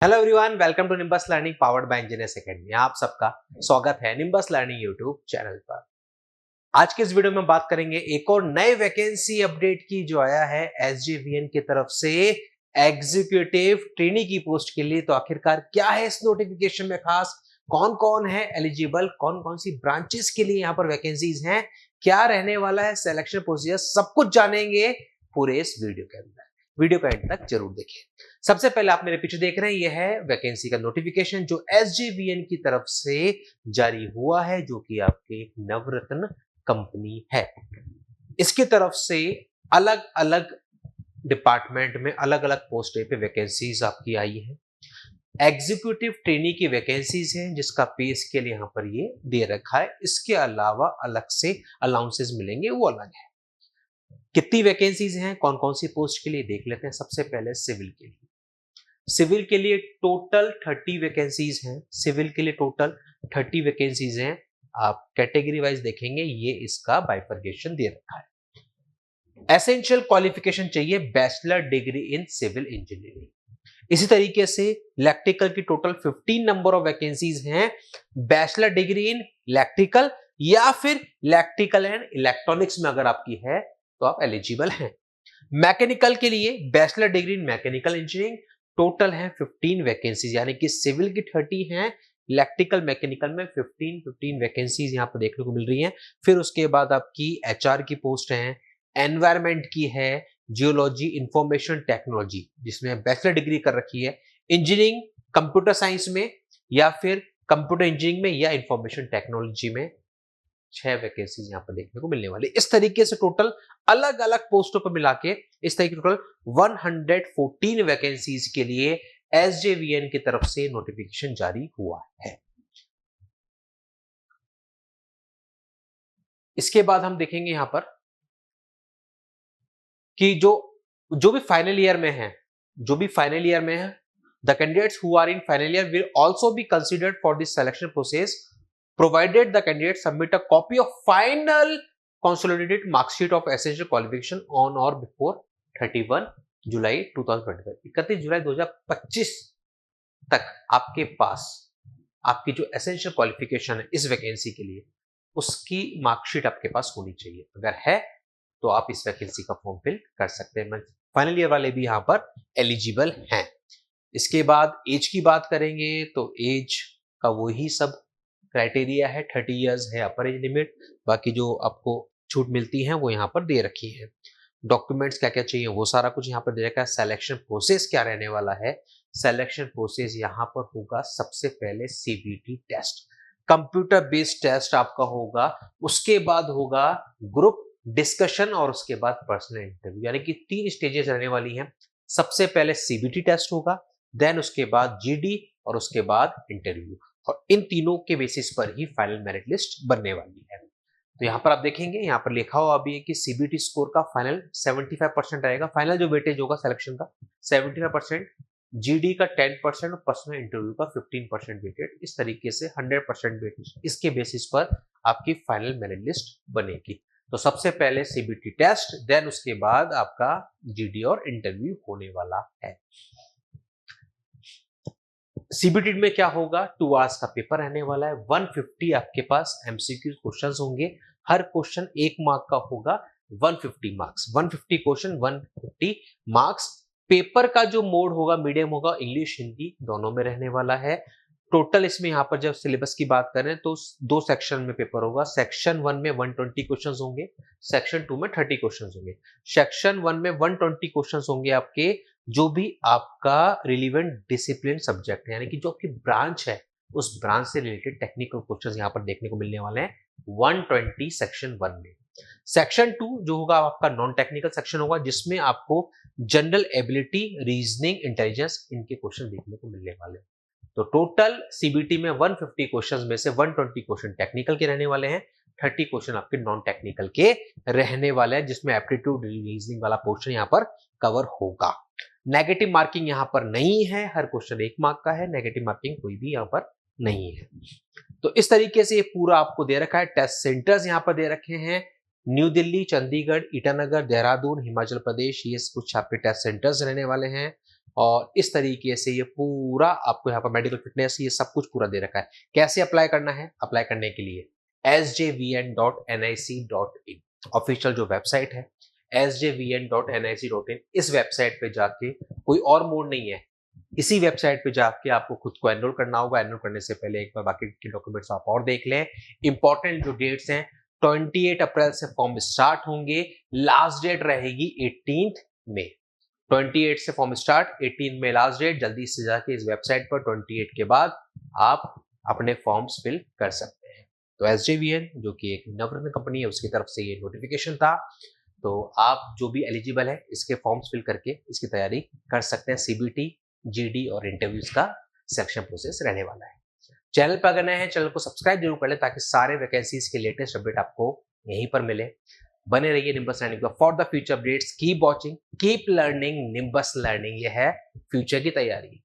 Hello everyone, welcome to Nimbus Learning powered by Engineers Academy. आप सबका स्वागत है निम्बस लर्निंग यूट्यूब चैनल पर। आज के इस वीडियो में बात करेंगे एक और नए वैकेंसी अपडेट की जो आया है एसजेवीएन की तरफ से एग्जीक्यूटिव ट्रेनी की पोस्ट के लिए। तो आखिरकार क्या है इस नोटिफिकेशन में खास, कौन कौन है एलिजिबल, कौन कौन सी ब्रांचेस के लिए यहाँ पर वैकेंसीज हैं, क्या रहने वाला है सिलेक्शन प्रोसीजर, सब कुछ जानेंगे पूरे इस वीडियो के अंदर। वीडियो का एंड तक जरूर देखिए। सबसे पहले आप मेरे पीछे देख रहे हैं, यह है वैकेंसी का नोटिफिकेशन जो एसजेवीएन की तरफ से जारी हुआ है, जो कि आपके एक नवरत्न कंपनी है। इसकी तरफ से अलग अलग डिपार्टमेंट में अलग अलग पोस्टें पे वैकेंसीज आपकी आई है। एग्जीक्यूटिव ट्रेनी की वैकेंसीज हैं जिसका पे स्केल यहां पर ये दे रखा है। इसके अलावा अलग से अलाउंसेस मिलेंगे, वो अलग है। कितनी वैकेंसीज हैं, कौन कौन सी पोस्ट के लिए देख लेते हैं। सबसे पहले सिविल के लिए। सिविल के लिए टोटल 30 वैकेंसीज हैं। सिविल के लिए टोटल 30 वैकेंसीज हैं। आप कैटेगरी वाइज देखेंगे, ये इसका बाइफर्केशन दे रखा है। एसेंशियल क्वालिफिकेशन चाहिए bachelor degree in civil engineering. इसी तरीके से इलेक्ट्रिकल की टोटल 15 नंबर ऑफ वैकेंसीज हैं। बैचलर डिग्री इन इलेक्ट्रिकल या फिर इलेक्ट्रिकल एंड इलेक्ट्रॉनिक्स में अगर आपकी है तो आप एलिजिबल हैं। मैकेनिकल के लिए बैचलर डिग्री इन मैकेनिकल इंजीनियरिंग, टोटल है 15 वैकेंसीज, यानी कि सिविल की 30 हैं, इलेक्ट्रिकल मैकेनिकल में 15 वैकेंसीज यहां पर देखने को मिल रही हैं। फिर उसके बाद आपकी एचआर की पोस्ट है, एनवायरमेंट की है, जियोलॉजी इंफॉर्मेशन टेक्नोलॉजी जिसमें बैचलर डिग्री कर रखी है, इंजीनियरिंग कंप्यूटर साइंस में या फिर कंप्यूटर इंजीनियरिंग में या इंफॉर्मेशन टेक्नोलॉजी में 6 वैकेंसीज यहां पर देखने को मिलने वाली। इस तरीके से टोटल अलग अलग पोस्टों पर मिला के इस तरीके टोटल 114 वैकेंसीज के लिए एसजेवीएन की तरफ से नोटिफिकेशन जारी हुआ है। इसके बाद हम देखेंगे यहां पर कि जो भी फाइनल ईयर में है, the candidates who are in final year will also be considered for this selection process provided the candidate submit a copy of final consolidated mark sheet of essential qualification on or before 31 जुलाई 2025। 31 जुलाई 2025 तक आपके पास आपकी जो essential qualification है इस vacancy के लिए, उसकी marksheet आपके पास होनी चाहिए। अगर है तो आप इस वैकेंसी का फॉर्म फिल कर सकते हैं। फाइनल ईयर वाले भी यहां पर एलिजिबल हैं। इसके बाद एज की बात करेंगे तो एज का वही सब क्राइटेरिया है, 30 इयर्स है अपर एज लिमिट। बाकी जो आपको छूट मिलती है वो यहाँ पर दे रखी है। डॉक्यूमेंट्स क्या क्या चाहिए वो सारा कुछ यहाँ पर दे रखा है। सिलेक्शन प्रोसेस क्या रहने वाला है, सिलेक्शन प्रोसेस यहाँ पर होगा सबसे पहले CBT test, computer based test आपका होगा। उसके बाद होगा ग्रुप डिस्कशन और उसके बाद पर्सनल इंटरव्यू, यानी कि 3 स्टेजेस रहने वाली हैं। सबसे पहले सीबीटी टेस्ट होगा, देन उसके बाद जीडी और उसके बाद इंटरव्यू, और इन तीनों के बेसिस पर ही फाइनल मेरिट लिस्ट बनने वाली है। तो यहाँ पर आप देखेंगे, यहाँ पर लिखा हुआ अभी है कि सीबीटी स्कोर का फाइनल 75% रहेगा। फाइनल जो वेटेज होगा सिलेक्शन का 75%, जीडी का 10% और पर्सनल इंटरव्यू का 15% वेटेज। इस तरीके से 100% वेटेज, इसके बेसिस पर आपकी फाइनल मेरिट लिस्ट बनेगी। तो सबसे पहले सीबीटी टेस्ट, देन उसके बाद आपका जीडी और इंटरव्यू होने वाला है। सीबीटी में क्या होगा, 2 आवर्स का पेपर रहने वाला है। 150 आपके पास एमसीक्यू क्वेश्चंस होंगे। हर क्वेश्चन 1 मार्क का होगा। 150 मार्क्स, 150 क्वेश्चन 150 मार्क्स। पेपर का जो मोड होगा, मीडियम होगा, इंग्लिश हिंदी दोनों में रहने वाला है। टोटल इसमें यहाँ पर जब सिलेबस की बात करें तो 2 सेक्शन में पेपर होगा। सेक्शन 1 में 120 क्वेश्चंस होंगे, सेक्शन 2 में 30 क्वेश्चंस होंगे। सेक्शन 1 में 120 क्वेश्चंस होंगे आपके जो भी आपका रिलेवेंट डिसिप्लिन सब्जेक्ट है, यानी कि जो आपकी ब्रांच है उस ब्रांच से रिलेटेड टेक्निकल क्वेश्चंस यहां पर देखने को मिलने वाले हैं 120 सेक्शन 1 में। सेक्शन 2 जो होगा आपका नॉन टेक्निकल सेक्शन होगा, जिसमें आपको जनरल एबिलिटी, रीजनिंग, इंटेलिजेंस, इनके क्वेश्चन देखने को मिलने वाले हैं। तो टोटल सीबीटी में 150 क्वेश्चंस में से 120 क्वेश्चन टेक्निकल के रहने वाले हैं, 30 क्वेश्चन आपके नॉन टेक्निकल के रहने वाले हैं, जिसमें एप्टीट्यूड रीजनिंग वाला पोर्शन यहां पर कवर होगा। नेगेटिव मार्किंग यहां पर नहीं है, हर क्वेश्चन 1 मार्क का है, नेगेटिव मार्किंग कोई भी यहां पर नहीं है। तो इस तरीके से ये पूरा आपको दे रखा है। टेस्ट सेंटर्स यहां पर दे रखे हैं, न्यू दिल्ली, चंडीगढ़, ईटानगर, देहरादून, हिमाचल प्रदेश, ये कुछ आपके टेस्ट सेंटर्स रहने वाले हैं। और इस तरीके से ये पूरा आपको यहाँ पर मेडिकल फिटनेस ये सब कुछ पूरा दे रखा है। कैसे अप्लाई करना है? अप्लाई करने के लिए sjvn.nic.in ऑफिशियल जो वेबसाइट है sjvn.nic.in, इस वेबसाइट पे जाके कोई और मोड नहीं है, इसी वेबसाइट पे जाके आपको खुद को एनरोल करना होगा। एनरोल करने से पहले एक बार बाकी के डॉक्यूमेंट्स आप और देख लें। इंपॉर्टेंट जो डेट्स हैं, 28 अप्रैल से फॉर्म स्टार्ट होंगे, लास्ट डेट रहेगी 18 मई। 28 से फॉर्म स्टार्ट, 18 में लास्ट डेट। जल्दी से जाके इस वेबसाइट पर 28 के बाद आप अपने फॉर्म्स फिल कर सकते हैं। तो SJVN जो कि एक नवरत्न कंपनी है, उसकी तरफ से ये नोटिफिकेशन था। तो आप जो भी एलिजिबल है इसके फॉर्म्स फिल करके इसकी तैयारी कर सकते हैं। CBT, GD और इंटरव्यूज का सिलेक्शन प्रोसेस रहने वाला है। चैनल पर अगर नए हैं, चैनल को सब्सक्राइब जरूर कर लें ताकि सारे वैकेंसीज के लेटेस्ट अपडेट आपको यहीं पर मिले। बने रहिए निम्बस लर्निंग पर for the future updates. Keep watching, keep learning, nimbus learning, ये है फ्यूचर की तैयारी।